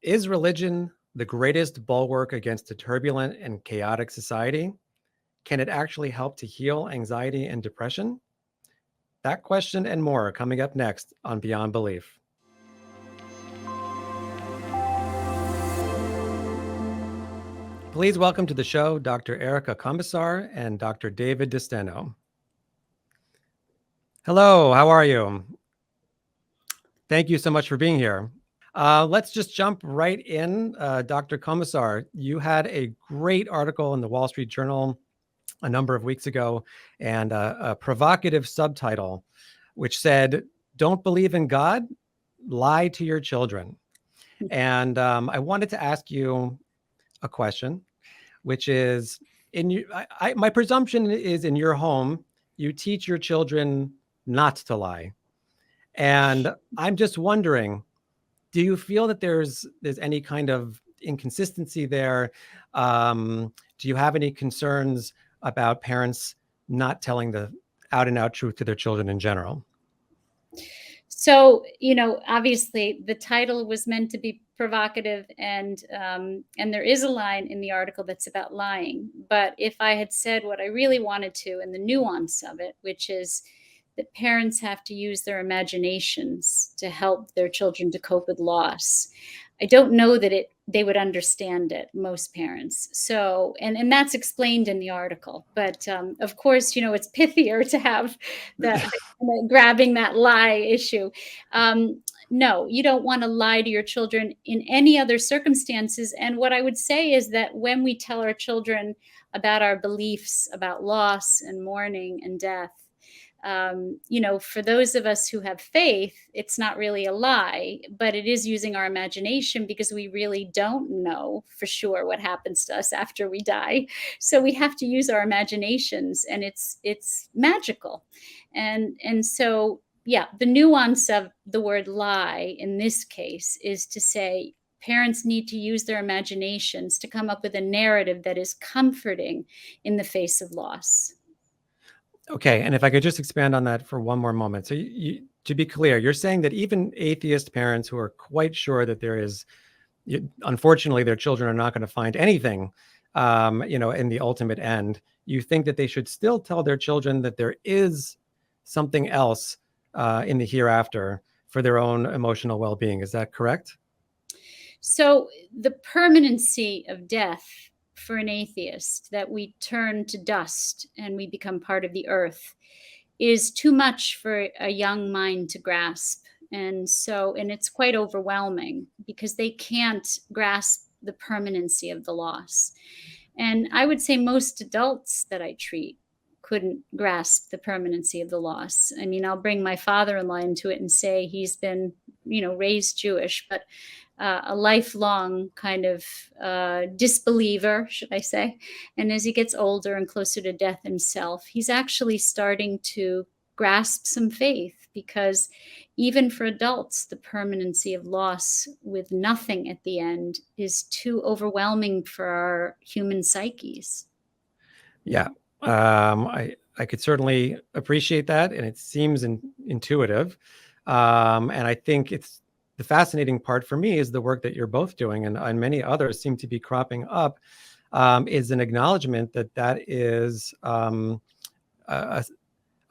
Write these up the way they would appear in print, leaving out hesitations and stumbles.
Is religion the greatest bulwark against a turbulent and chaotic society? Can it actually help to heal anxiety and depression? That question and more coming up next on Beyond Belief. Please welcome to the show Dr. Erica Commissar and Dr. David DeSteno. Hello, how are you? Thank you so much for being here. Let's just jump right in. Dr. Commissar, you had a great article in the Wall Street Journal a number of weeks ago, and a provocative subtitle, which said, "Don't believe in God? Lie to your children." And I wanted to ask you a question, which is, my presumption is in your home, you teach your children not to lie. And I'm just wondering, do you feel that there's any kind of inconsistency there? Do you have any concerns about parents not telling the out and out truth to their children in general? So, obviously the title was meant to be provocative, and there is a line in the article that's about lying. But if I had said what I really wanted to, and the nuance of it, which is that parents have to use their imaginations to help their children to cope with loss, I don't know that they would understand it, most parents. So, and that's explained in the article. But of course, it's pithier to have the grabbing that lie issue. No, you don't want to lie to your children in any other circumstances. And what I would say is that when we tell our children about our beliefs about loss and mourning and death, for those of us who have faith, it's not really a lie, but it is using our imagination, because we really don't know for sure what happens to us after we die. So we have to use our imaginations, and it's magical. And so, yeah, the nuance of the word lie in this case is to say parents need to use their imaginations to come up with a narrative that is comforting in the face of loss. Okay, and if I could just expand on that for one more moment. So to be clear, you're saying that even atheist parents who are quite sure that there is, unfortunately, their children are not going to find anything, in the ultimate end, you think that they should still tell their children that there is something else in the hereafter for their own emotional well-being. Is that correct? So the permanency of death for an atheist, that we turn to dust and we become part of the earth, is too much for a young mind to grasp. And it's quite overwhelming, because they can't grasp the permanency of the loss. And I would say most adults that I treat couldn't grasp the permanency of the loss. I mean, I'll bring my father-in-law into it and say he's been, raised Jewish, but a lifelong kind of disbeliever, should I say. And as he gets older and closer to death himself, he's actually starting to grasp some faith, because even for adults, the permanency of loss with nothing at the end is too overwhelming for our human psyches. Yeah, I could certainly appreciate that, and it seems intuitive. And I think it's the fascinating part for me is the work that you're both doing, and many others seem to be cropping up, is an acknowledgement that is a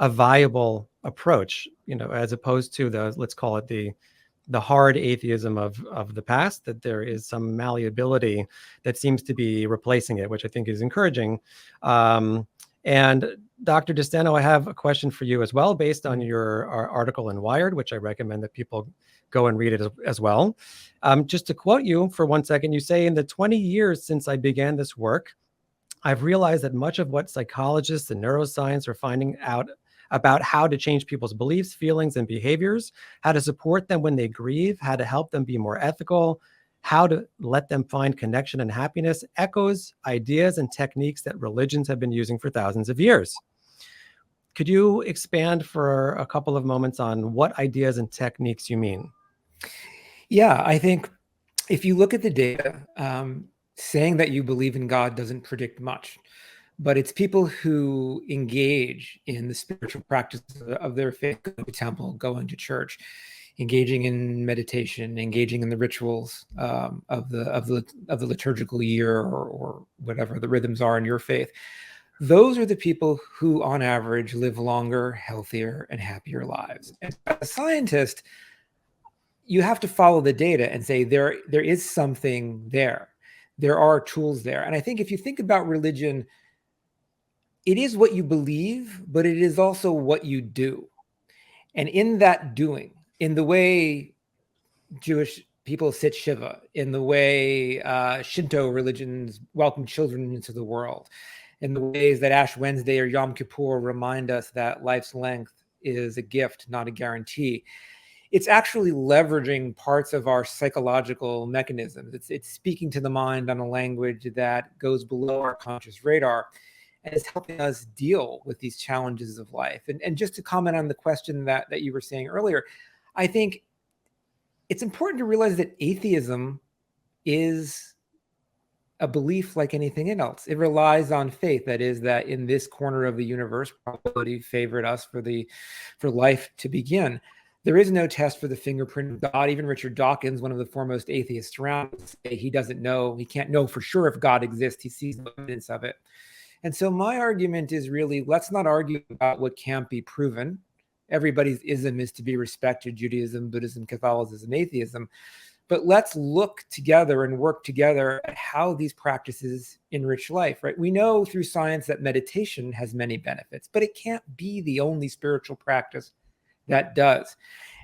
viable approach, as opposed to let's call it the hard atheism of the past, that there is some malleability that seems to be replacing it, which I think is encouraging. And Dr. DeSteno, I have a question for you as well, based on your article in Wired, which I recommend that people go and read it as well. Just to quote you for 1 second, you say, "In the 20 years since I began this work, I've realized that much of what psychologists and neuroscience are finding out about how to change people's beliefs, feelings, and behaviors, how to support them when they grieve, how to help them be more ethical, how to let them find connection and happiness, echoes ideas and techniques that religions have been using for thousands of years." Could you expand for a couple of moments on what ideas and techniques you mean? Yeah, I think if you look at the data, saying that you believe in God doesn't predict much, but it's people who engage in the spiritual practice of their faith, going to temple, going to church, engaging in meditation, engaging in the rituals of the liturgical year, or whatever the rhythms are in your faith. Those are the people who, on average, live longer, healthier, and happier lives. And as a scientist, you have to follow the data and say there is something there. There are tools there. And I think if you think about religion, it is what you believe, but it is also what you do. And in that doing, in the way Jewish people sit Shiva, in the way Shinto religions welcome children into the world, in the ways that Ash Wednesday or Yom Kippur remind us that life's length is a gift, not a guarantee, it's actually leveraging parts of our psychological mechanisms. It's speaking to the mind on a language that goes below our conscious radar, and it's helping us deal with these challenges of life. And just to comment on the question that you were saying earlier, I think it's important to realize that atheism is a belief like anything else. It relies on faith. That is, that in this corner of the universe, probability favored us for life to begin. There is no test for the fingerprint of God. Even Richard Dawkins, one of the foremost atheists around, he doesn't know, he can't know for sure if God exists. He sees no evidence of it. And so my argument is really, let's not argue about what can't be proven. Everybody's ism is to be respected: Judaism, Buddhism, Catholicism, atheism. But let's look together and work together at how these practices enrich life, right? We know through science that meditation has many benefits, but it can't be the only spiritual practice that does.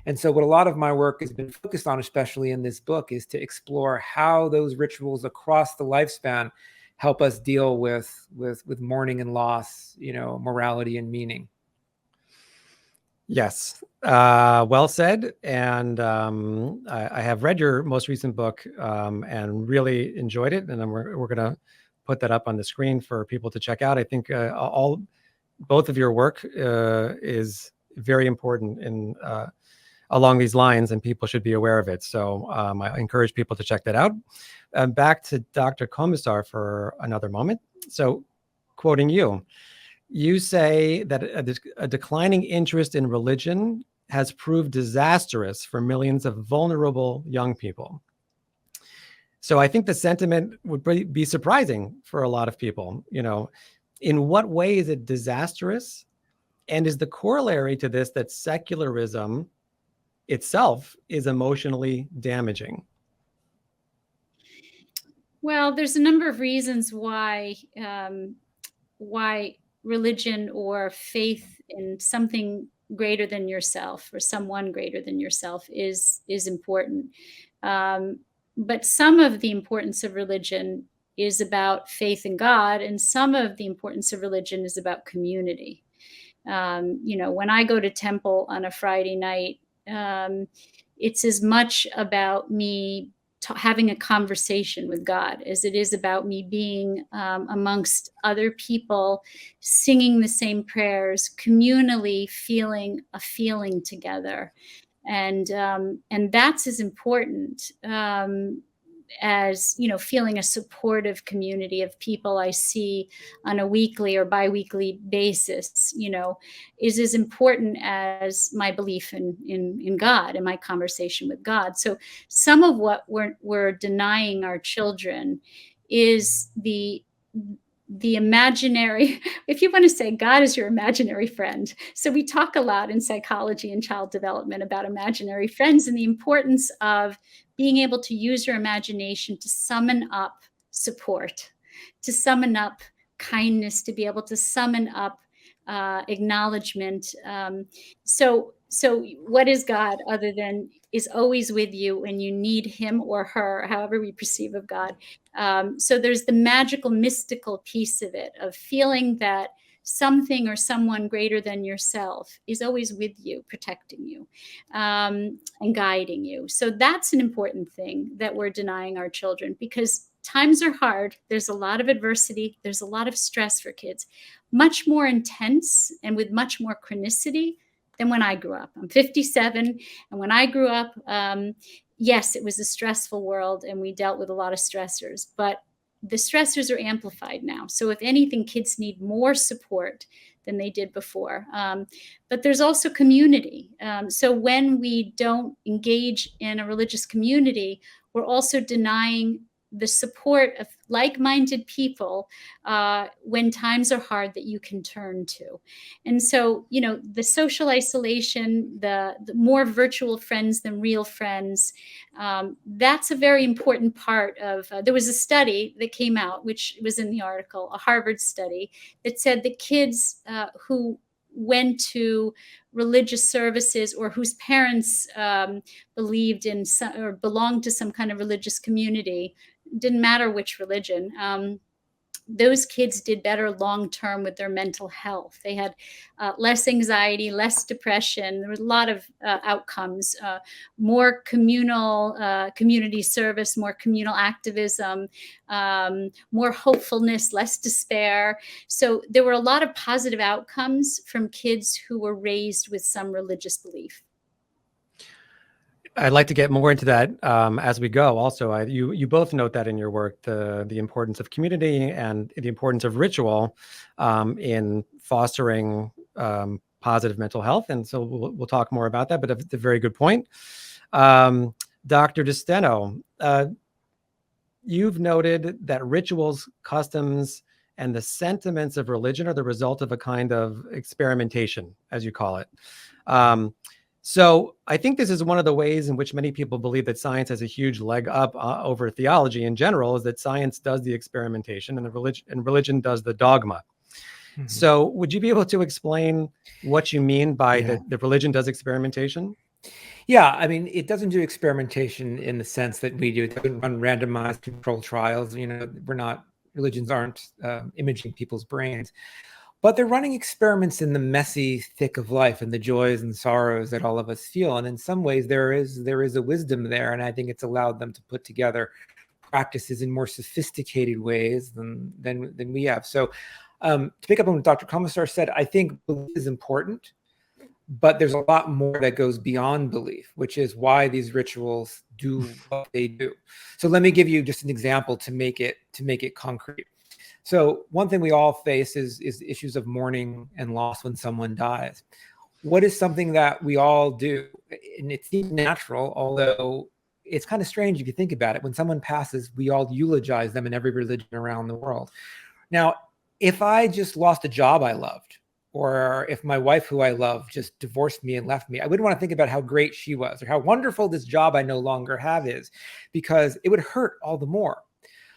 And so what a lot of my work has been focused on, especially in this book, is to explore how those rituals across the lifespan help us deal with mourning and loss, morality and meaning. Yes. Well said. And I have read your most recent book and really enjoyed it. And then we're going to put that up on the screen for people to check out. I think both of your work is very important in along these lines, and people should be aware of it. So I encourage people to check that out. Back to Dr. Komisar for another moment. So quoting you, you say that a declining interest in religion has proved disastrous for millions of vulnerable young people. So I think the sentiment would be surprising for a lot of people. In what way is it disastrous? And is the corollary to this that secularism itself is emotionally damaging? Well, there's a number of reasons why religion or faith in something greater than yourself or someone greater than yourself is important. But some of the importance of religion is about faith in God, and some of the importance of religion is about community. When I go to temple on a Friday night, it's as much about me having a conversation with God as it is about me being amongst other people, singing the same prayers, communally feeling a feeling together. And that's as important as feeling a supportive community of people I see on a weekly or biweekly basis, is as important as my belief in God and my conversation with God. So some of what we're denying our children is the imaginary, if you want to say God is your imaginary friend. So we talk a lot in psychology and child development about imaginary friends and the importance of being able to use your imagination to summon up support, to summon up kindness, to be able to summon up acknowledgement. So what is God other than is always with you when you need him or her, however we perceive of God. So there's the magical, mystical piece of it, of feeling that something or someone greater than yourself is always with you, protecting you, and guiding you. So that's an important thing that we're denying our children, because times are hard. There's a lot of adversity. There's a lot of stress for kids, much more intense and with much more chronicity than when I grew up. I'm 57. And when I grew up, yes, it was a stressful world and we dealt with a lot of stressors, but the stressors are amplified now. So if anything, kids need more support than they did before. But there's also community. So when we don't engage in a religious community, we're also denying the support of like-minded people when times are hard that you can turn to. And so, the social isolation, the more virtual friends than real friends, that's a very important part of, there was a study that came out, which was in the article, a Harvard study, that said that kids who went to religious services or whose parents believed in some, or belonged to some kind of religious community, didn't matter which religion, those kids did better long term with their mental health. They had less anxiety, less depression. There was a lot of outcomes, more communal community service, more communal activism, more hopefulness, less despair. So there were a lot of positive outcomes from kids who were raised with some religious belief. I'd like to get more into that as we go. Also, you both note that in your work, the importance of community and the importance of ritual in fostering positive mental health. And so we'll talk more about that. But it's a very good point. Dr. DeSteno, you've noted that rituals, customs, and the sentiments of religion are the result of a kind of experimentation, as you call it. So I think this is one of the ways in which many people believe that science has a huge leg up over theology in general, is that science does the experimentation and religion does the dogma. Mm-hmm. So would you be able to explain what you mean by the religion does experimentation? Yeah, I mean, it doesn't do experimentation in the sense that we do. It doesn't run randomized controlled trials. Religions aren't imaging people's brains. But they're running experiments in the messy thick of life and the joys and sorrows that all of us feel. And in some ways, there is a wisdom there. And I think it's allowed them to put together practices in more sophisticated ways than we have. So to pick up on what Dr. Komisar said, I think belief is important, but there's a lot more that goes beyond belief, which is why these rituals do what they do. So let me give you just an example to make it concrete. So one thing we all face is issues of mourning and loss when someone dies. What is something that we all do? And it seems natural, although it's kind of strange if you think about it. When someone passes, we all eulogize them in every religion around the world. Now, if I just lost a job I loved, or if my wife who I love just divorced me and left me, I wouldn't want to think about how great she was or how wonderful this job I no longer have is, because it would hurt all the more.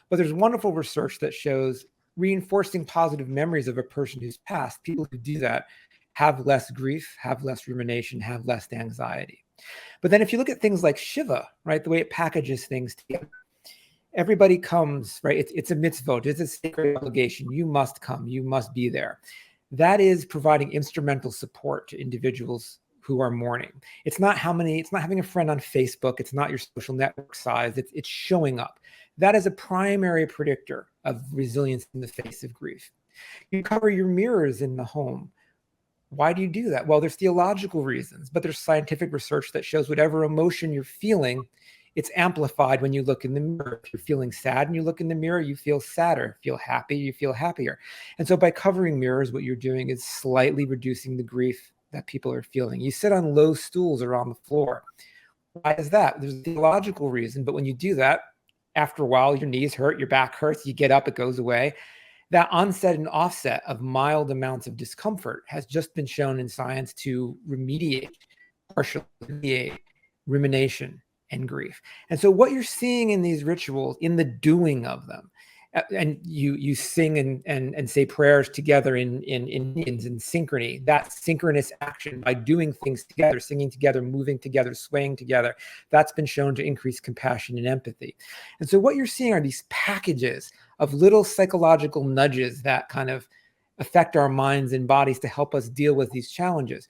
But there's wonderful research that shows reinforcing positive memories of a person who's passed, people who do that have less grief, have less rumination, have less anxiety. But then if you look at things like Shiva, right, the way it packages things together, everybody comes, right? It's a mitzvot, it's a sacred obligation. You must come, you must be there. That is providing instrumental support to individuals who are mourning. It's not having a friend on Facebook. It's not your social network size. It's showing up. That is a primary predictor of resilience in the face of grief. You cover your mirrors in the home. Why do you do that? Well, there's theological reasons, but there's scientific research that shows whatever emotion you're feeling, it's amplified when you look in the mirror. If you're feeling sad and you look in the mirror, you feel sadder. Feel happy, you feel happier. And so by covering mirrors, what you're doing is slightly reducing the grief that people are feeling. You sit on low stools or on the floor. Why is that? There's a theological reason, but when you do that, after a while, your knees hurt, your back hurts, you get up, it goes away. That onset and offset of mild amounts of discomfort has just been shown in science to partially remediate rumination and grief. And so what you're seeing in these rituals, in the doing of them, and you sing and say prayers together in synchrony, that synchronous action by doing things together, singing together, moving together, swaying together, that's been shown to increase compassion and empathy. And so what you're seeing are these packages of little psychological nudges that kind of affect our minds and bodies to help us deal with these challenges.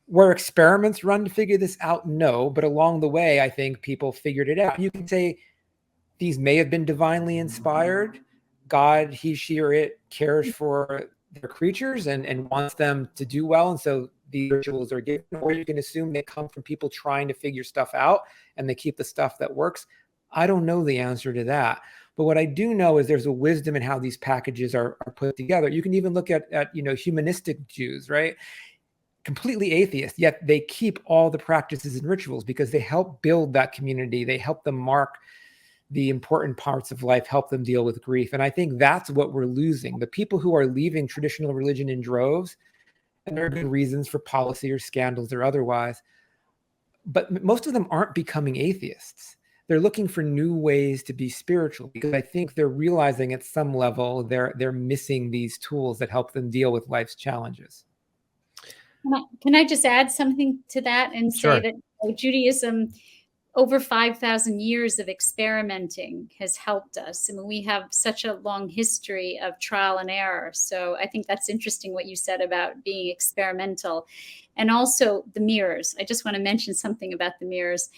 Were experiments run to figure this out? No, but along the way, I think people figured it out. You can say these may have been divinely inspired. God, he, she, or it cares for their creatures and wants them to do well. And so the rituals are given, or you can assume they come from people trying to figure stuff out and they keep the stuff that works. I don't know the answer to that. But what I do know is there's a wisdom in how these packages are put together. You can even look at humanistic Jews, right? Completely atheist, yet they keep all the practices and rituals because they help build that community. They help them mark the important parts of life, help them deal with grief. And I think that's what we're losing. The people who are leaving traditional religion in droves, and there are good reasons for policy or scandals or otherwise, but most of them aren't becoming atheists. They're looking for new ways to be spiritual because I think they're realizing at some level they're missing these tools that help them deal with life's challenges. Can I just add something to that and say Sure. that Judaism, over 5,000 years of experimenting has helped us. I mean, we have such a long history of trial and error. So I think that's interesting what you said about being experimental. And also the mirrors. I just want to mention something about the mirrors.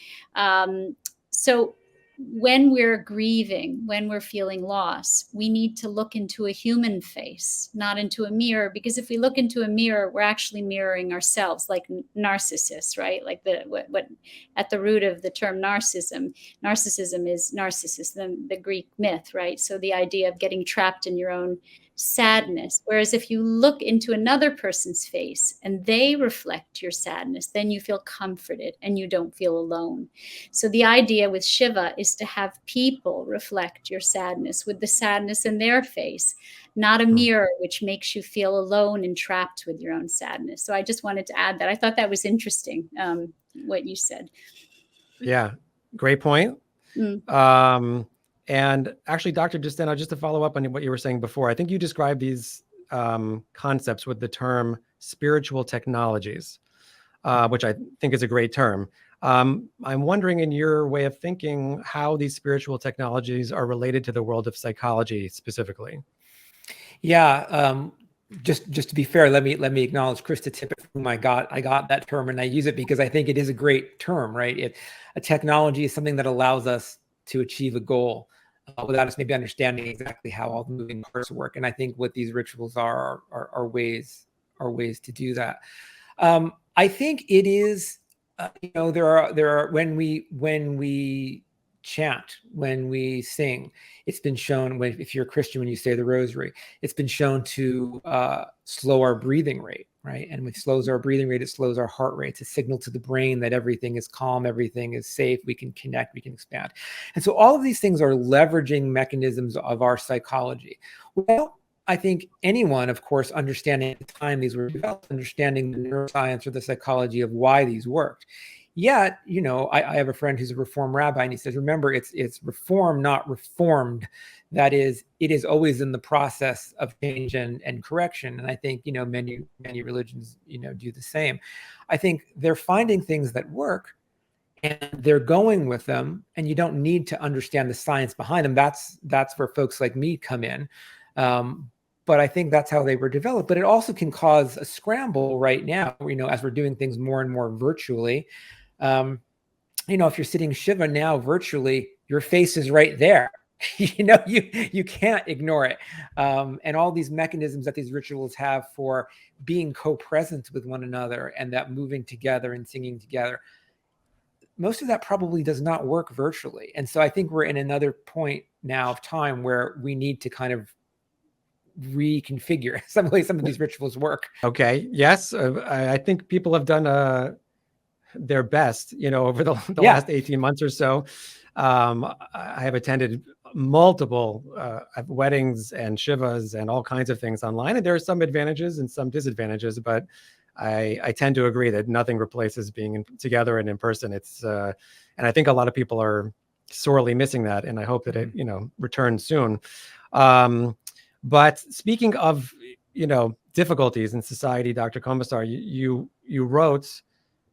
So when we're grieving, when we're feeling loss, we need to look into a human face, not into a mirror, because if we look into a mirror, we're actually mirroring ourselves, like narcissists, right? Like what at the root of the term narcissism is narcissism, the Greek myth, right? So the idea of getting trapped in your own sadness. Whereas if you look into another person's face and they reflect your sadness, then you feel comforted and you don't feel alone. So the idea with Shiva is to have people reflect your sadness with the sadness in their face, not a mirror which makes you feel alone and trapped with your own sadness. So I just wanted to add that. I thought that was interesting, what you said. Yeah, great point. And actually, Dr. Justino, just to follow up on what you were saying before, I think you described these concepts with the term spiritual technologies, which I think is a great term. I'm wondering, in your way of thinking, how these spiritual technologies are related to the world of psychology specifically. Yeah, just to be fair, let me acknowledge Krista Tippett, from whom I got that term, and I use it because I think it is a great term, right? A technology is something that allows us to achieve a goal without us maybe understanding exactly how all the moving parts work. And I think what these rituals are ways to do that. I think it is, there are when we chant, when we sing, it's been shown, if you're a Christian, when you say the rosary, it's been shown to slow our breathing rate, right? And when it slows our breathing rate, it slows our heart rate. It's a signal to the brain that everything is calm, everything is safe, we can connect, we can expand. And so all of these things are leveraging mechanisms of our psychology. Well, I think anyone, of course, understanding at the time these were developed, understanding the neuroscience or the psychology of why these worked. Yet, I have a friend who's a Reform rabbi, and he says, remember, it's reform, not reformed. That is, it is always in the process of change and correction. And I think, many religions, do the same. I think they're finding things that work and they're going with them, and you don't need to understand the science behind them. That's where folks like me come in. But I think that's how they were developed. But it also can cause a scramble right now, as we're doing things more and more virtually. If you're sitting Shiva now virtually, your face is right there. You can't ignore it. And all these mechanisms that these rituals have for being co-present with one another, and that moving together and singing together, most of that probably does not work virtually. And so I think we're in another point now of time where we need to kind of reconfigure some of these rituals work. Okay. Yes. I think people have done their best, over the last 18 months or so. I have attended multiple weddings and Shivas and all kinds of things online. And there are some advantages and some disadvantages, but I tend to agree that nothing replaces being together and in person. And I think a lot of people are sorely missing that. And I hope that it, returns soon. But speaking of, difficulties in society, Dr. Komisar, you wrote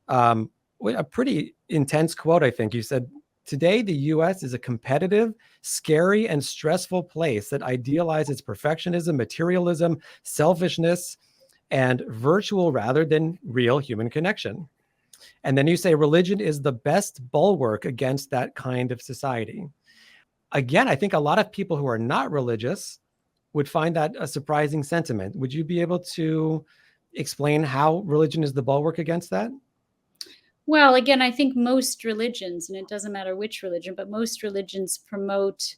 a pretty intense quote, I think. You said, "Today, the U.S. is a competitive, scary, and stressful place that idealizes perfectionism, materialism, selfishness, and virtual rather than real human connection." And then you say religion is the best bulwark against that kind of society. Again, I think a lot of people who are not religious would find that a surprising sentiment. Would you be able to explain how religion is the bulwark against that? Well, again, I think most religions, and it doesn't matter which religion, but most religions promote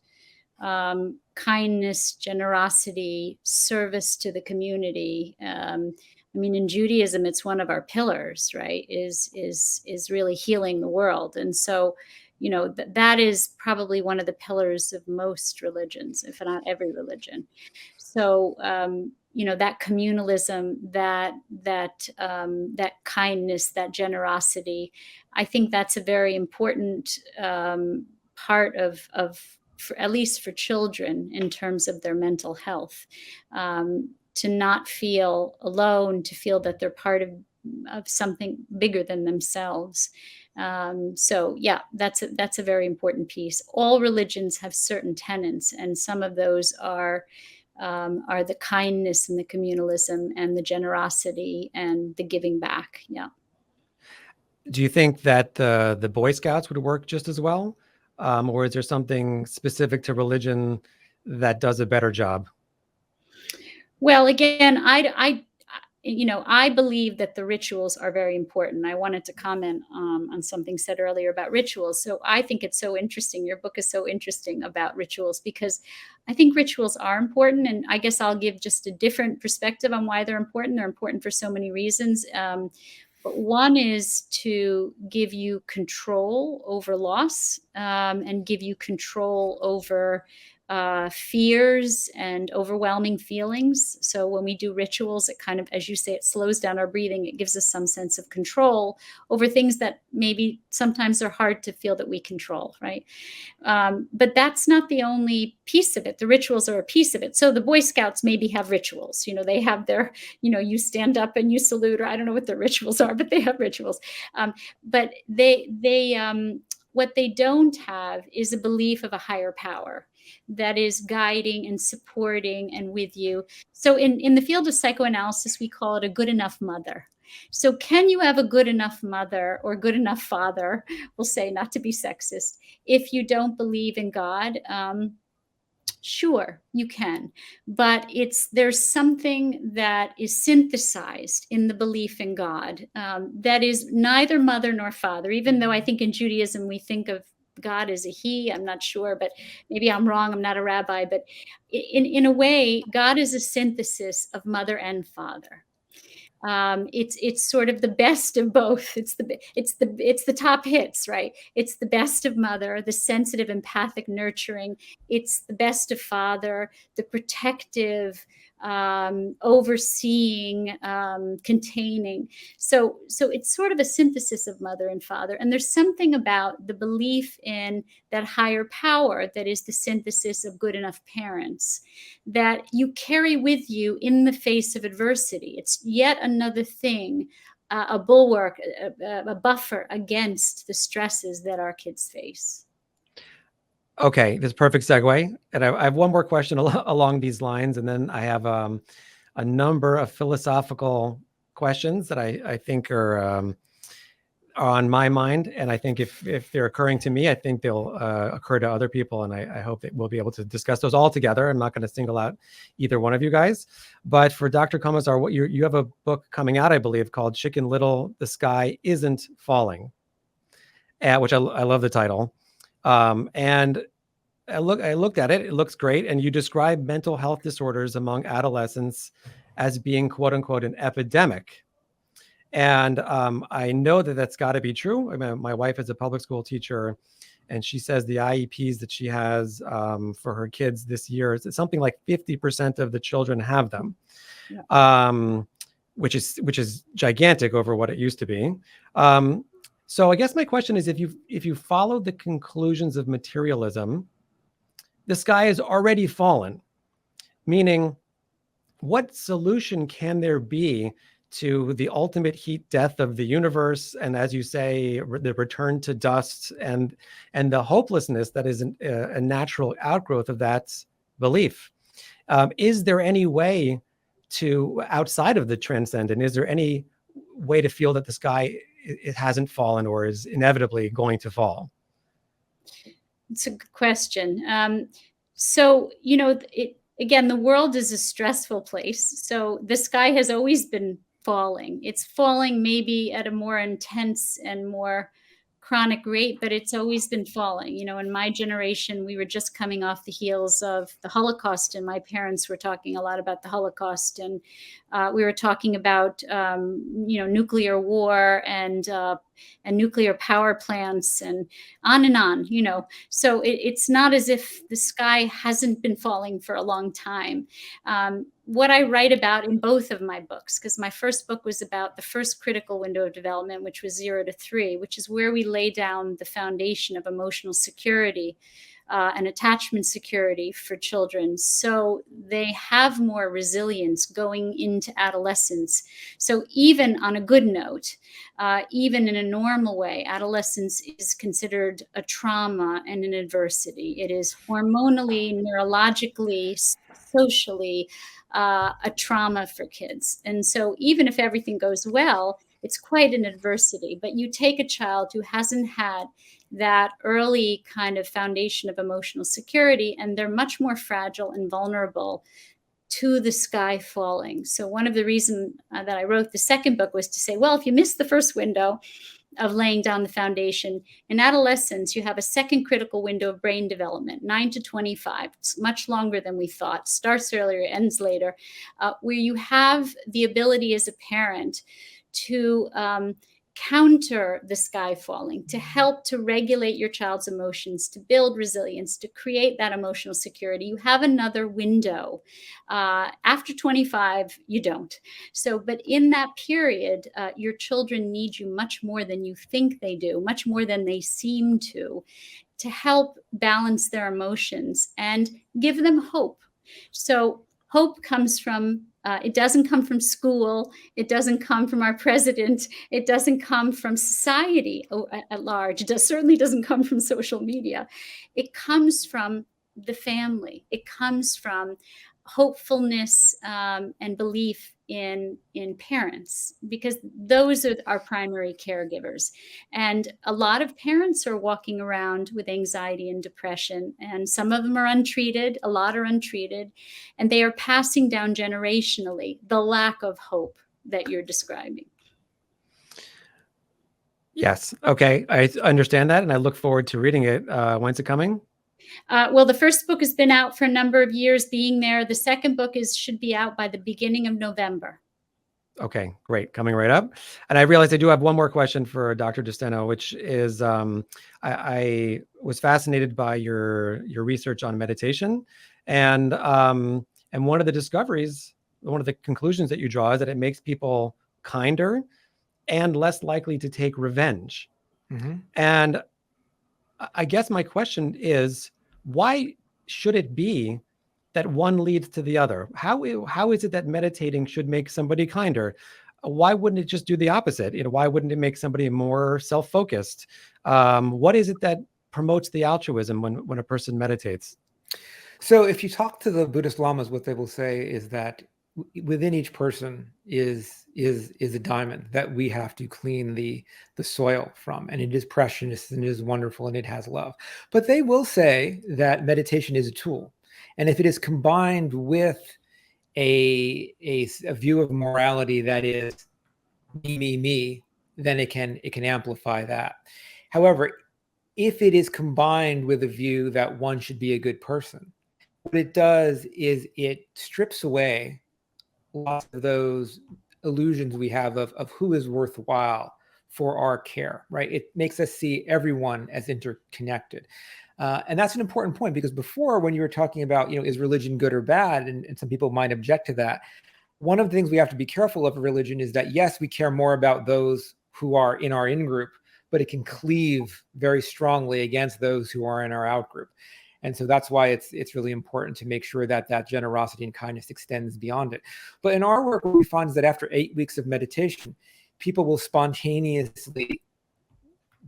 kindness, generosity, service to the community. I mean, in Judaism, it's one of our pillars, right? Is really healing the world, and so, that is probably one of the pillars of most religions, if not every religion. So, that communalism, that kindness, that generosity, I think that's a very important part of at least for children in terms of their mental health. To not feel alone, to feel that they're part of something bigger than themselves. So yeah, that's a very important piece. All religions have certain tenets, and some of those are the kindness and the communalism and the generosity and the giving back. Yeah. Do you think that the Boy Scouts would work just as well? Or is there something specific to religion that does a better job? Well, again, I believe that the rituals are very important. I wanted to comment on something said earlier about rituals. So I think it's so interesting. Your book is so interesting about rituals because I think rituals are important. And I guess I'll give just a different perspective on why they're important. They're important for so many reasons. But one is to give you control over loss, and give you control over fears and overwhelming feelings. So when we do rituals, it kind of, as you say, it slows down our breathing. It gives us some sense of control over things that maybe sometimes are hard to feel that we control, right? But that's not the only piece of it. The rituals are a piece of it. So the Boy Scouts maybe have rituals. They have their, you stand up and you salute, or I don't know what their rituals are, but they have rituals. But what they don't have is a belief of a higher power that is guiding and supporting and with you. So in the field of psychoanalysis, we call it a good enough mother. So can you have a good enough mother or good enough father, we'll say, not to be sexist, if you don't believe in God? Sure, you can, but there's something that is synthesized in the belief in God, that is neither mother nor father. Even though I think in Judaism we think of God as a he, I'm not sure, but maybe I'm wrong. I'm not a rabbi, but in a way, God is a synthesis of mother and father. It's sort of the best of both. It's the top hits, right? It's the best of mother, the sensitive, empathic, nurturing. It's the best of father, the protective, overseeing, containing. So it's sort of a synthesis of mother and father. And there's something about the belief in that higher power that is the synthesis of good enough parents that you carry with you in the face of adversity. It's yet another thing, a bulwark, a buffer against the stresses that our kids face. Okay, this is a perfect segue. And I have one more question along these lines, and then I have a number of philosophical questions that I think are on my mind. And I think if they're occurring to me, I think they'll occur to other people. And I hope that we'll be able to discuss those all together. I'm not going to single out either one of you guys. But for Dr. Commissar, what you have a book coming out, I believe, called Chicken Little, The Sky Isn't Falling, which I love the title. And I looked at it. It looks great. And you describe mental health disorders among adolescents as being, quote unquote, an epidemic. And I know that that's got to be true. I mean, my wife is a public school teacher, and she says the IEPs that she has for her kids this year, it's something like 50% of the children have them, yeah. Which is gigantic over what it used to be. So I guess my question is, if you follow the conclusions of materialism, the sky has already fallen, meaning what solution can there be to the ultimate heat death of the universe, and, as you say, the return to dust, and the hopelessness that is a natural outgrowth of that belief? Is there any way to, outside of the transcendent, is there any way to feel that the sky, it hasn't fallen or is inevitably going to fall? It's a good question. So, again, the world is a stressful place. So the sky has always been falling. It's falling maybe at a more intense and more chronic rate, but it's always been falling. In my generation, we were just coming off the heels of the Holocaust, and my parents were talking a lot about the Holocaust, and we were talking about nuclear war and nuclear power plants and on and on. So it's not as if the sky hasn't been falling for a long time. What I write about in both of my books, because my first book was about the first critical window of development, which was 0 to 3, which is where we lay down the foundation of emotional security and attachment security for children, so they have more resilience going into adolescence. So even on a good note, even in a normal way, adolescence is considered a trauma and an adversity. It is hormonally, neurologically, socially a trauma for kids. And so even if everything goes well, it's quite an adversity. But you take a child who hasn't had that early kind of foundation of emotional security, and they're much more fragile and vulnerable to the sky falling. So one of the reasons that I wrote the second book was to say, well, if you missed the first window of laying down the foundation, in adolescence, you have a second critical window of brain development, 9 to 25. It's much longer than we thought, starts earlier, ends later, where you have the ability as a parent to counter the sky falling, to help to regulate your child's emotions, to build resilience, to create that emotional security. You have another window. After 25, you don't. So, but in that period, your children need you much more than you think they do, much more than they seem to help balance their emotions and give them hope. So hope comes from it doesn't come from school. It doesn't come from our president. It doesn't come from society at large. It certainly doesn't come from social media. It comes from the family. It comes from hopefulness and belief in parents, because those are our primary caregivers. And a lot of parents are walking around with anxiety and depression, and some of them are untreated, a lot are untreated, and they are passing down generationally the lack of hope that you're describing. Yes. Okay. I understand that, and I look forward to reading it. When's it coming? Well, the first book has been out for a number of years being there. The second book should be out by the beginning of November. Okay, great. Coming right up. And I realized I do have one more question for Dr. DeSteno, which is I was fascinated by your research on meditation. And one of the discoveries, one of the conclusions that you draw is that it makes people kinder and less likely to take revenge. Mm-hmm. And I guess my question is, why should it be that one leads to the other? How is it that meditating should make somebody kinder? Why wouldn't it just do the opposite? Why wouldn't it make somebody more self-focused? What is it that promotes the altruism when a person meditates? So if you talk to the Buddhist lamas, what they will say is that within each person is a diamond that we have to clean the soil from, and it is precious and it is wonderful and it has love. But they will say that meditation is a tool, and if it is combined with a view of morality that is me, then it can amplify that. However, if it is combined with a view that one should be a good person, what it does is it strips away lots of those illusions we have of who is worthwhile for our care, right? It makes us see everyone as interconnected. And that's an important point, because before, when you were talking about, is religion good or bad? And some people might object to that. One of the things we have to be careful of religion is that, yes, we care more about those who are in our in-group, but it can cleave very strongly against those who are in our out-group. And so that's why it's really important to make sure that that generosity and kindness extends beyond it. But in our work, what we find is that after 8 weeks of meditation, people will spontaneously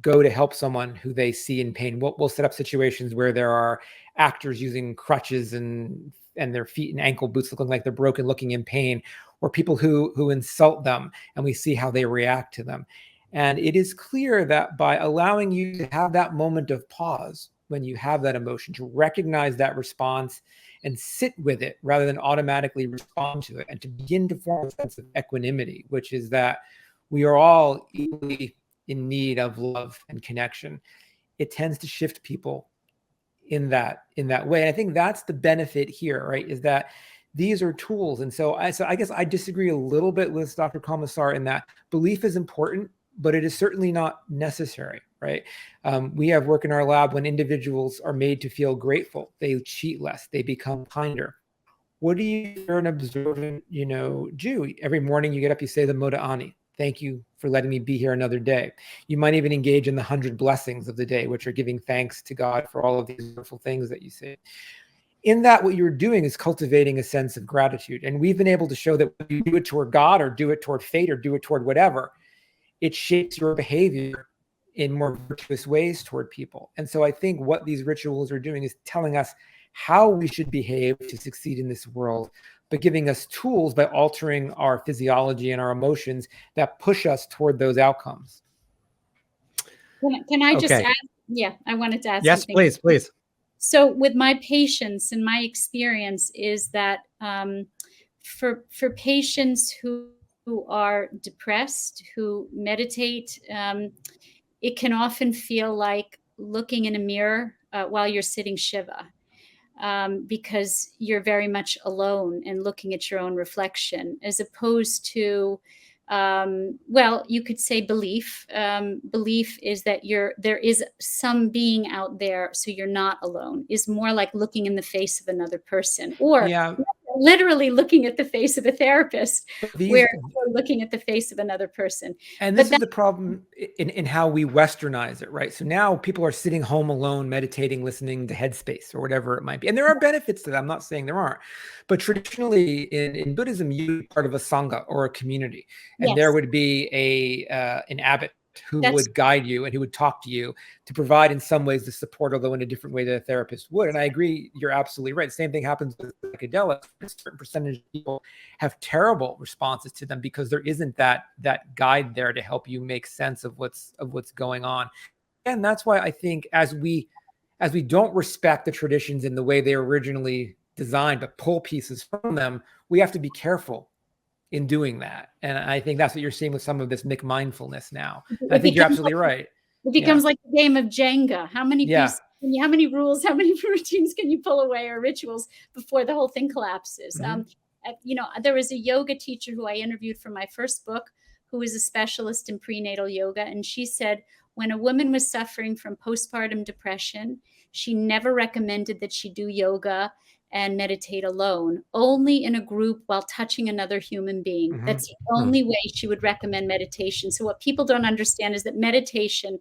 go to help someone who they see in pain. We'll set up situations where there are actors using crutches and their feet and ankle boots looking like they're broken, looking in pain, or people who insult them, and we see how they react to them. And it is clear that by allowing you to have that moment of pause when you have that emotion, to recognize that response and sit with it rather than automatically respond to it, and to begin to form a sense of equanimity, which is that we are all equally in need of love and connection, it tends to shift people in that way. And I think that's the benefit here, right? Is that these are tools. And so I guess I disagree a little bit with Dr. Commissar in that belief is important, but it is certainly not necessary, right? We have work in our lab when individuals are made to feel grateful. They cheat less, they become kinder. What do you, if you're an observant, Jew, every morning you get up, you say the Moda Ani. Thank you for letting me be here another day. You might even engage in the 100 blessings of the day, which are giving thanks to God for all of these wonderful things that you say. In that, what you're doing is cultivating a sense of gratitude. And we've been able to show that when you do it toward God or do it toward fate or do it toward whatever, it shapes your behavior in more virtuous ways toward people. And so I think what these rituals are doing is telling us how we should behave to succeed in this world, but giving us tools by altering our physiology and our emotions that push us toward those outcomes. Can I just Okay. add? Yeah, I wanted to add Yes, something. please. So with my patients and my experience is that for patients who are depressed, who meditate, it can often feel like looking in a mirror while you're sitting Shiva. Because you're very much alone and looking at your own reflection, as opposed to, well, you could say belief. Belief is that there is some being out there, so you're not alone. Is more like looking in the face of another person, or literally looking at the face of a therapist, where you're looking at the face of another person. And this is the problem in how we westernize it, right? So now people are sitting home alone, meditating, listening to Headspace or whatever it might be. And there are benefits to that. I'm not saying there aren't. But traditionally in Buddhism, you'd be part of a sangha or a community. And there would be an abbot who would guide you and who would talk to you to provide in some ways the support, although in a different way than a therapist would. And I agree, you're absolutely right. The same thing happens with psychedelics. A certain percentage of people have terrible responses to them because there isn't that guide there to help you make sense of what's going on. And that's why I think as we don't respect the traditions in the way they were originally designed, but pull pieces from them, we have to be careful in doing that. And I think that's what you're seeing with some of this McMindfulness now. I think you're absolutely right. It becomes like a game of Jenga. How many pieces, how many rules, how many routines can you pull away, or rituals, before the whole thing collapses? There was a yoga teacher who I interviewed for my first book, who is a specialist in prenatal yoga. And she said, when a woman was suffering from postpartum depression, she never recommended that she do yoga and meditate alone, only in a group while touching another human being. Mm-hmm. That's the only way she would recommend meditation. So what people don't understand is that meditation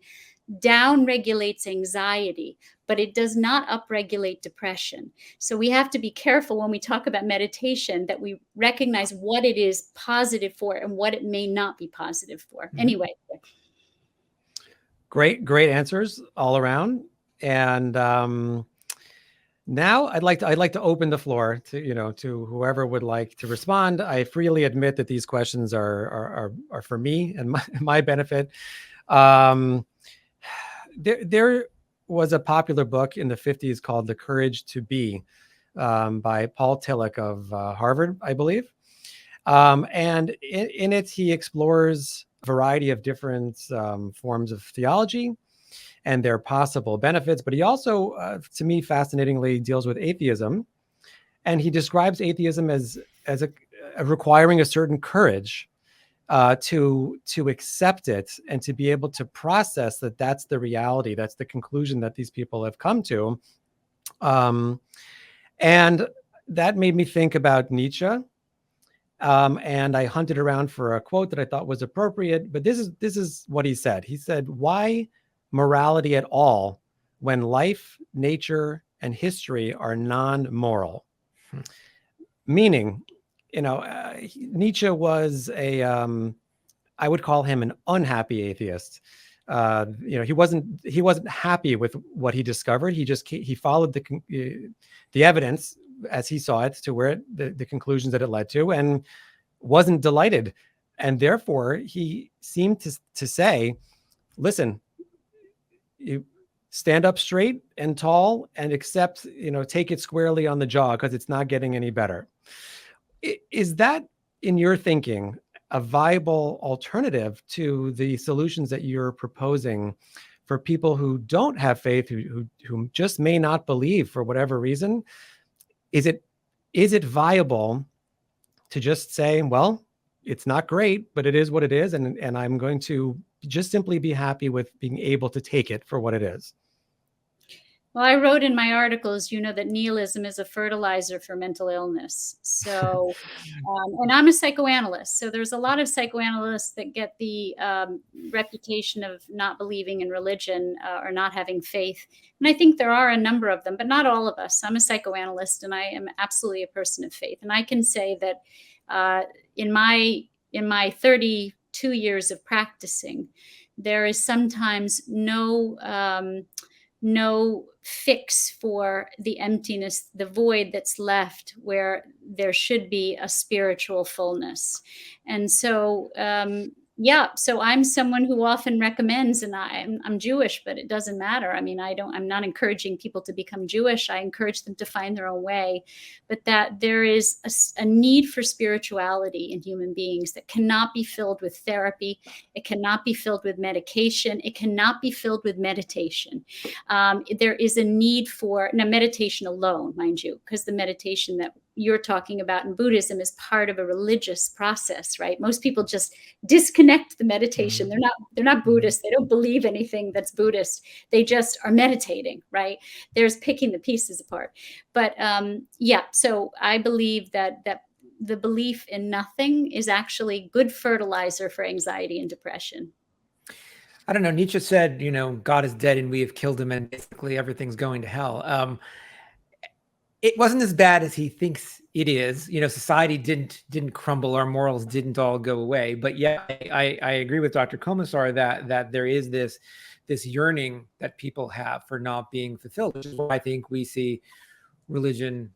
down-regulates anxiety, but it does not upregulate depression. So we have to be careful when we talk about meditation that we recognize what it is positive for and what it may not be positive for. Mm-hmm. Anyway. Great answers all around. And now I'd like to open the floor to whoever would like to respond. I freely admit that these questions are for me and my benefit. There was a popular book in the 50s called The Courage to Be by Paul Tillich of Harvard, I believe. And in it, he explores a variety of different forms of theology and their possible benefits. But he also, to me, fascinatingly deals with atheism. And he describes atheism as requiring a certain courage to accept it and to be able to process that that's the reality, that's the conclusion that these people have come to. And that made me think about Nietzsche. And I hunted around for a quote that I thought was appropriate, but this is what he said. He said, "Why morality at all when life, nature, and history are non-moral?" Meaning, Nietzsche was I would call him an unhappy atheist. He wasn't happy with what he discovered. He followed the evidence as he saw it to where the conclusions that it led to, and wasn't delighted. And therefore, he seemed to say, listen, you stand up straight and tall and accept, take it squarely on the jaw because it's not getting any better. Is that in your thinking? a viable alternative to the solutions that you're proposing for people who don't have faith, who just may not believe for whatever reason? Is it viable to just say, well, it's not great, but it is what it is, and I'm going to just simply be happy with being able to take it for what it is? Well, I wrote in my articles, that nihilism is a fertilizer for mental illness. So, and I'm a psychoanalyst. So there's a lot of psychoanalysts that get the reputation of not believing in religion or not having faith. And I think there are a number of them, but not all of us. I'm a psychoanalyst, and I am absolutely a person of faith. And I can say that in my 32 years of practicing, there is sometimes no fix for the emptiness, the void that's left where there should be a spiritual fullness. And so, so I'm someone who often recommends, and I'm Jewish, but it doesn't matter. I mean, I'm not encouraging people to become Jewish. I encourage them to find their own way, but that there is a need for spirituality in human beings that cannot be filled with therapy. It cannot be filled with medication. It cannot be filled with meditation. There is a need for, now, meditation alone, mind you, because the meditation that you're talking about in Buddhism is part of a religious process, right? Most people just disconnect the meditation. They're not Buddhist. They don't believe anything that's Buddhist. They just are meditating, right? There's picking the pieces apart. But so I believe that the belief in nothing is actually good fertilizer for anxiety and depression. I don't know. Nietzsche said, God is dead and we have killed him, and basically everything's going to hell. It wasn't as bad as he thinks it is. Society didn't crumble, our morals didn't all go away. But yeah, I agree with Dr. Komisar that there is this yearning that people have for not being fulfilled, which is why I think we see religion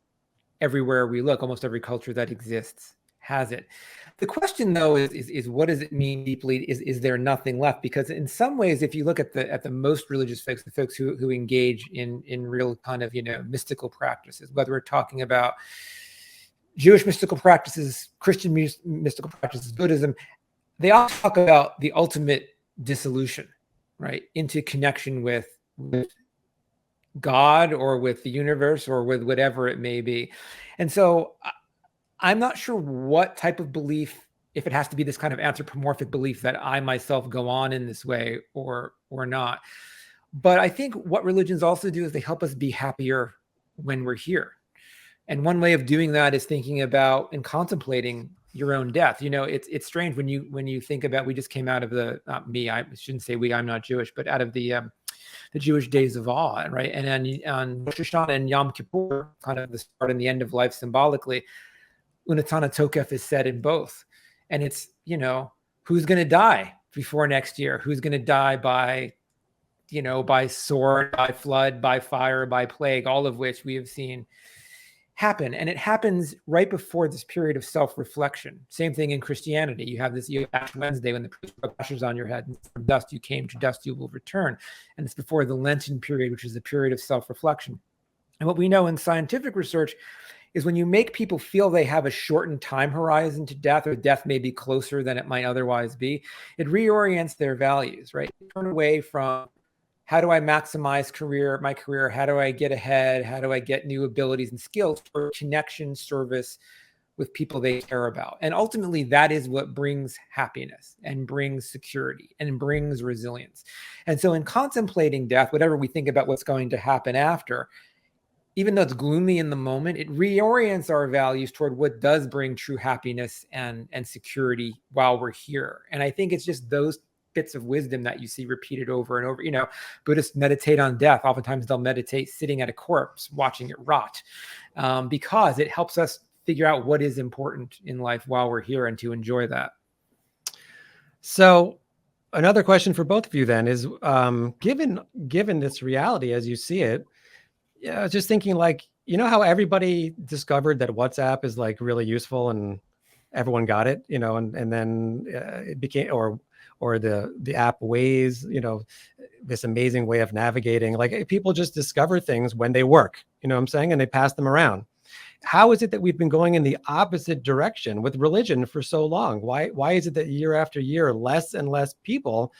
everywhere we look. Almost every culture that exists has it. The question, though, is what does it mean deeply? Is there nothing left? Because in some ways, if you look at the most religious folks, the folks who engage in real kind of mystical practices, whether we're talking about Jewish mystical practices, Christian mystical practices, Buddhism, they all talk about the ultimate dissolution, right, into connection with God or with the universe or with whatever it may be. And so I'm not sure what type of belief, if it has to be this kind of anthropomorphic belief that I myself go on in this way or not. But I think what religions also do is they help us be happier when we're here. And one way of doing that is thinking about and contemplating your own death. It's strange when you think about, we just came out of not me, I shouldn't say we, I'm not Jewish, but out of the Jewish days of awe, right? And then on Rosh Hashanah and Yom Kippur, kind of the start and the end of life symbolically, Unatana Tokef is said in both. And it's, who's going to die before next year? Who's going to die by sword, by flood, by fire, by plague, all of which we have seen happen. And it happens right before this period of self-reflection. Same thing in Christianity. You have Ash Wednesday when the priest put ashes on your head, and from dust you came, to dust you will return. And it's before the Lenten period, which is a period of self-reflection. And what we know in scientific research is when you make people feel they have a shortened time horizon to death, or death may be closer than it might otherwise be, it reorients their values, right? Turn away from, how do I maximize my career? How do I get ahead? How do I get new abilities and skills for connection, service with people they care about? And ultimately, that is what brings happiness and brings security and brings resilience. And so in contemplating death, whatever we think about what's going to happen after, even though it's gloomy in the moment, it reorients our values toward what does bring true happiness and security while we're here. And I think it's just those bits of wisdom that you see repeated over and over. Buddhists meditate on death. Oftentimes they'll meditate sitting at a corpse, watching it rot, because it helps us figure out what is important in life while we're here and to enjoy that. So another question for both of you then is, given this reality as you see it, just thinking, how everybody discovered that WhatsApp is really useful and everyone got it, and then it became, or the app Waze, this amazing way of navigating. People just discover things when they work, you know what I'm saying? And they pass them around. How is it that we've been going in the opposite direction with religion for so long? Why is it that year after year, less and less people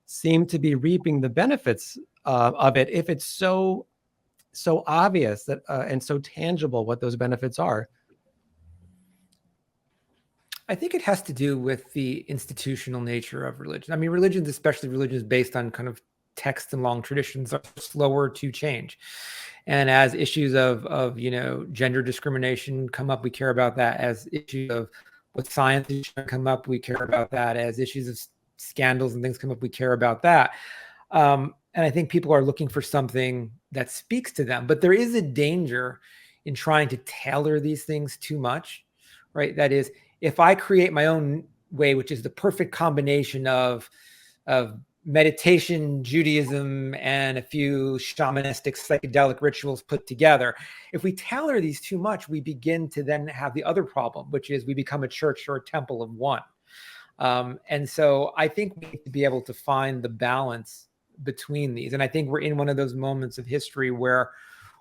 seem to be reaping the benefits of it if it's so obvious that and so tangible what those benefits are? I think it has to do with the institutional nature of religion. I mean, religions, especially religions based on kind of text and long traditions, are slower to change. And as issues of gender discrimination come up, we care about that. As issues of what science is come up, we care about that. As issues of scandals and things come up, we care about that. And I think people are looking for something that speaks to them. But there is a danger in trying to tailor these things too much, right? That is, if I create my own way, which is the perfect combination of meditation, Judaism, and a few shamanistic psychedelic rituals put together, if we tailor these too much, we begin to then have the other problem, which is we become a church or a temple of one. And so I think we need to be able to find the balance between these. And I think we're in one of those moments of history where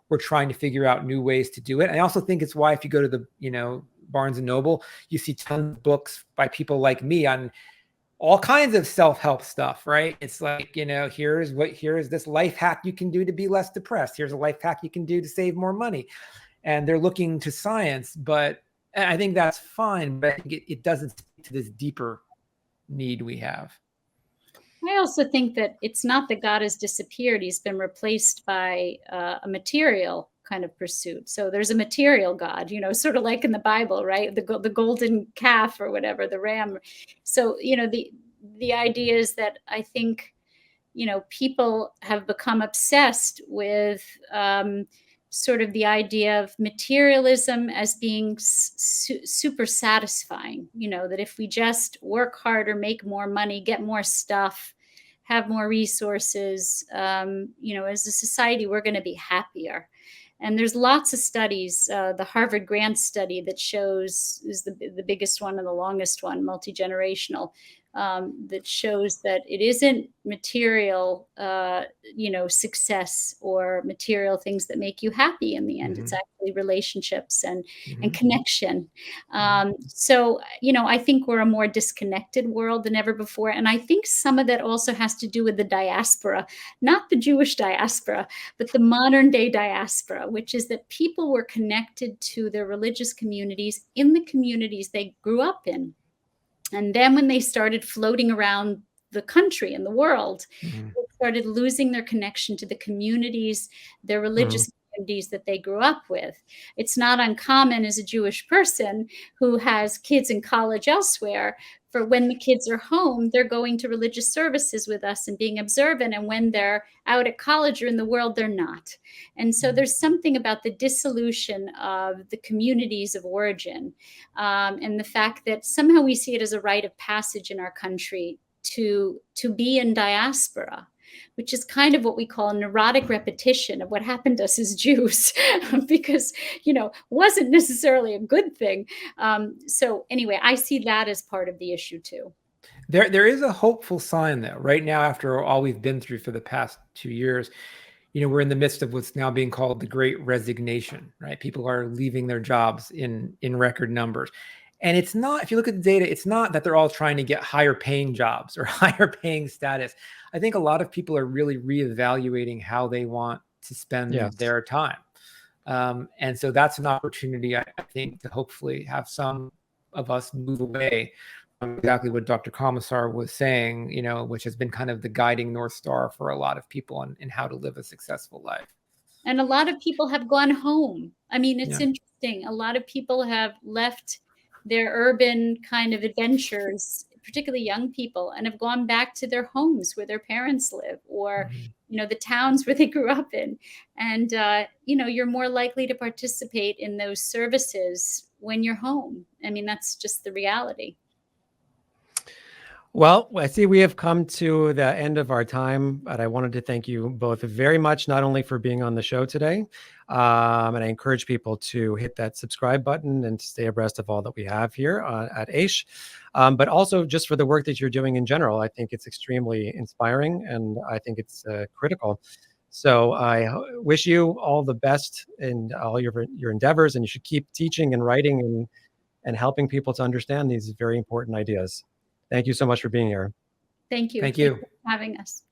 we're trying to figure out new ways to do it. And I also think it's why if you go to the, Barnes and Noble, you see tons of books by people like me on all kinds of self-help stuff, right? It's like, here's this life hack you can do to be less depressed. Here's a life hack you can do to save more money. And they're looking to science, but I think that's fine, but I think it doesn't speak to this deeper need we have. I also think that it's not that God has disappeared. He's been replaced by a material kind of pursuit. So there's a material God, sort of like in the Bible, right? The golden calf or whatever, the ram. So, the idea is that I think, people have become obsessed with sort of the idea of materialism as being super satisfying, that if we just work harder, make more money, get more stuff, have more resources, as a society, we're going to be happier. And there's lots of studies. The Harvard Grant study that shows is the biggest one and the longest one, multi-generational, that shows that it isn't material, success or material things that make you happy in the end. Mm-hmm. It's actually relationships and connection. So, I think we're a more disconnected world than ever before. And I think some of that also has to do with the diaspora, not the Jewish diaspora, but the modern day diaspora, which is that people were connected to their religious communities in the communities they grew up in. And then when they started floating around the country and the world, they started losing their connection to the communities, their religious communities that they grew up with. It's not uncommon as a Jewish person who has kids in college elsewhere, for when the kids are home, they're going to religious services with us and being observant. And when they're out at college or in the world, they're not. And so there's something about the dissolution of the communities of origin, and the fact that somehow we see it as a rite of passage in our country to be in diaspora, which is kind of what we call neurotic repetition of what happened to us as Jews, because, wasn't necessarily a good thing. So anyway, I see that as part of the issue too. There is a hopeful sign though. Right now, after all we've been through for the past 2 years, we're in the midst of what's now being called the Great Resignation, right? People are leaving their jobs in record numbers. And it's not, if you look at the data, it's not that they're all trying to get higher paying jobs or higher paying status. I think a lot of people are really reevaluating how they want to spend their time. And so that's an opportunity, I think, to hopefully have some of us move away from exactly what Dr. Commissar was saying, which has been kind of the guiding North Star for a lot of people in how to live a successful life. And a lot of people have gone home. I mean, it's interesting. A lot of people have left their urban kind of adventures, particularly young people, and have gone back to their homes where their parents live, or, the towns where they grew up in. And, you're more likely to participate in those services when you're home. I mean, that's just the reality. Well, I see we have come to the end of our time, but I wanted to thank you both very much, not only for being on the show today, and I encourage people to hit that subscribe button and to stay abreast of all that we have here at AISH, but also just for the work that you're doing in general. I think it's extremely inspiring, and I think it's critical So I wish you all the best in all your endeavors, and you should keep teaching and writing and helping people to understand these very important ideas. Thank you so much for being here. Thank you. Thank you. For having us.